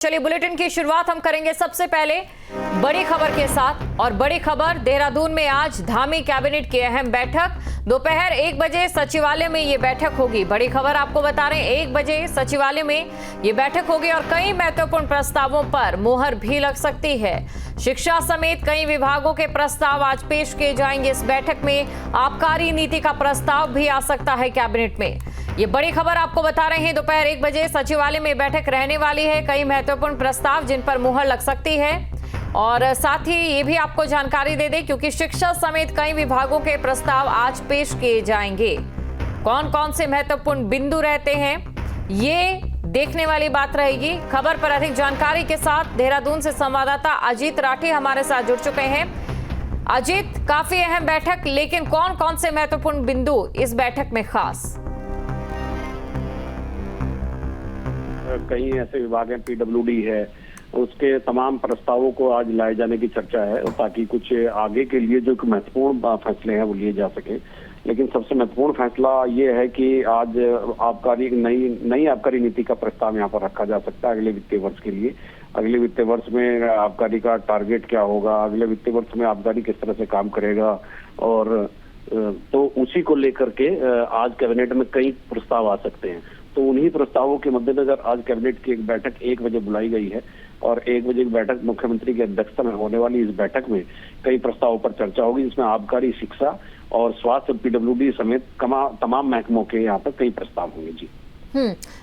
चलिए बुलेटिन की शुरुआत हम करेंगे सबसे पहले बड़ी खबर के साथ। और बड़ी खबर, देहरादून में आज धामी कैबिनेट की अहम बैठक। दोपहर 1 बजे सचिवालय में ये बैठक होगी। बड़ी खबर आपको बता रहे हैं, 1 बजे सचिवालय में ये बैठक होगी और कई महत्वपूर्ण प्रस्तावों पर मुहर भी लग सकती है। शिक्षा समेत कई विभागों के प्रस्ताव आज पेश किए जाएंगे। इस बैठक में आबकारी नीति का प्रस्ताव भी आ सकता है कैबिनेट में। ये बड़ी खबर आपको बता रहे हैं, दोपहर 1 बजे सचिवालय में बैठक रहने वाली है। कई महत्वपूर्ण प्रस्ताव जिन पर मुहर लग सकती है। और साथ ही ये भी आपको जानकारी दे दें, क्योंकि शिक्षा समेत कई विभागों के प्रस्ताव आज पेश किए जाएंगे। कौन कौन से महत्वपूर्ण बिंदु रहते हैं, ये देखने वाली बात रहेगी। खबर पर अधिक जानकारी के साथ देहरादून से संवाददाता अजीत राठी हमारे साथ जुड़ चुके हैं। अजीत, काफी अहम बैठक, लेकिन कौन कौन से महत्वपूर्ण बिंदु इस बैठक में खास? कई ऐसे विभाग हैं, पीडब्ल्यूडी है, उसके तमाम प्रस्तावों को आज लाए जाने की चर्चा है, ताकि कुछ आगे के लिए जो महत्वपूर्ण फैसले हैं वो लिए जा सके। लेकिन सबसे महत्वपूर्ण फैसला ये है कि आज आबकारी नई आबकारी नीति का प्रस्ताव यहाँ पर रखा जा सकता है अगले वित्तीय वर्ष के लिए। अगले वित्तीय वर्ष में आबकारी का टारगेट क्या होगा, अगले वित्तीय वर्ष में आबकारी किस तरह से काम करेगा, और तो उसी को लेकर के आज कैबिनेट में कई प्रस्ताव आ सकते हैं। तो उन्हीं प्रस्तावों के मद्देनजर आज कैबिनेट की एक बैठक 1 बजे बुलाई गई है और 1 बजे की बैठक मुख्यमंत्री की अध्यक्षता में होने वाली इस बैठक में कई प्रस्तावों पर चर्चा होगी, जिसमें आबकारी, शिक्षा और स्वास्थ्य, पीडब्ल्यूडी समेत तमाम महकमों के यहाँ पर कई प्रस्ताव होंगे। जी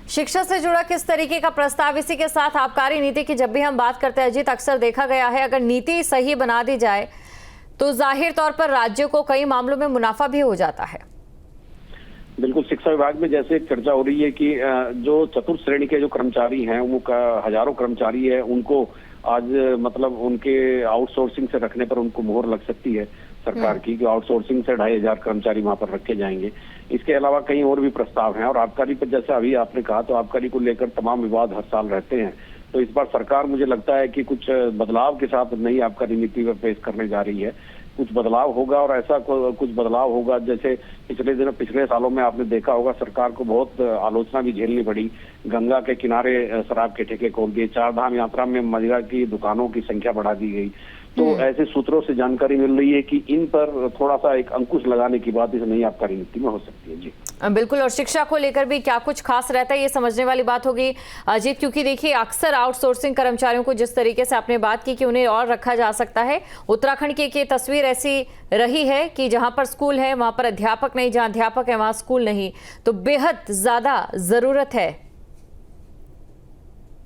शिक्षा से जुड़ा किस तरीके का प्रस्ताव? इसी के साथ आबकारी नीति की जब भी हम बात करते हैं अजीत, अक्सर देखा गया है अगर नीति सही बना दी जाए तो जाहिर तौर पर राज्यों को कई मामलों में मुनाफा भी हो जाता है। बिल्कुल, शिक्षा विभाग में जैसे एक चर्चा हो रही है कि जो चतुर्थ श्रेणी के जो कर्मचारी हैं, वो हजारों कर्मचारी है, उनको आज मतलब उनके आउटसोर्सिंग से रखने पर उनको मोहर लग सकती है सरकार की, कि आउटसोर्सिंग से 2500 कर्मचारी वहां पर रखे जाएंगे। इसके अलावा कई और भी प्रस्ताव हैं। और आबकारी पर जैसे अभी आपने कहा, तो आबकारी को लेकर तमाम विवाद हर साल रहते हैं। तो इस बार सरकार मुझे लगता है कि कुछ बदलाव के साथ नई आबकारी नीति पर पेश करने जा रही है। कुछ बदलाव होगा और ऐसा कुछ बदलाव होगा जैसे पिछले सालों में आपने देखा होगा, सरकार को बहुत आलोचना भी झेलनी पड़ी। गंगा के किनारे शराब के ठेके खोल दिए, 4 धाम यात्रा में मदिरा की दुकानों की संख्या बढ़ा दी गई। तो ऐसे सूत्रों से जानकारी मिल रही है कि इन पर थोड़ा सा एक अंकुश लगाने की बात इस नई आबकारी नीति में हो सकती है। जी बिल्कुल, और शिक्षा को लेकर भी क्या कुछ खास रहता है, ये समझने वाली बात होगी अजीत, क्योंकि देखिए अक्सर आउटसोर्सिंग कर्मचारियों को जिस तरीके से आपने बात की कि उन्हें और रखा जा सकता है, उत्तराखंड की एक तस्वीर ऐसी रही है कि जहां पर स्कूल है वहां पर अध्यापक नहीं, जहां अध्यापक है वहां स्कूल नहीं, तो बेहद ज्यादा जरूरत है।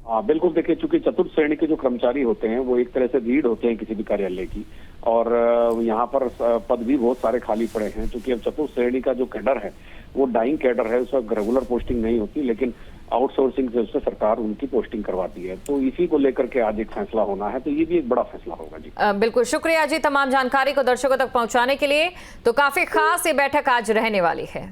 हाँ बिल्कुल, देखिए चूंकि चतुर्थ श्रेणी के जो कर्मचारी होते हैं वो एक तरह से रीढ़ होते हैं किसी भी कार्यालय की, और यहाँ पर पद भी बहुत सारे खाली पड़े हैं। क्योंकि अब चतुर्थ श्रेणी का जो कैडर है वो डाइंग कैडर है, उसका रेगुलर पोस्टिंग नहीं होती, लेकिन आउटसोर्सिंग से उससे सरकार उनकी पोस्टिंग करवाती है। तो इसी को लेकर के आज एक फैसला होना है, तो ये भी एक बड़ा फैसला होगा। जी बिल्कुल, शुक्रिया जी तमाम जानकारी को दर्शकों तक पहुंचाने के लिए। तो काफी खास ये बैठक आज रहने वाली है।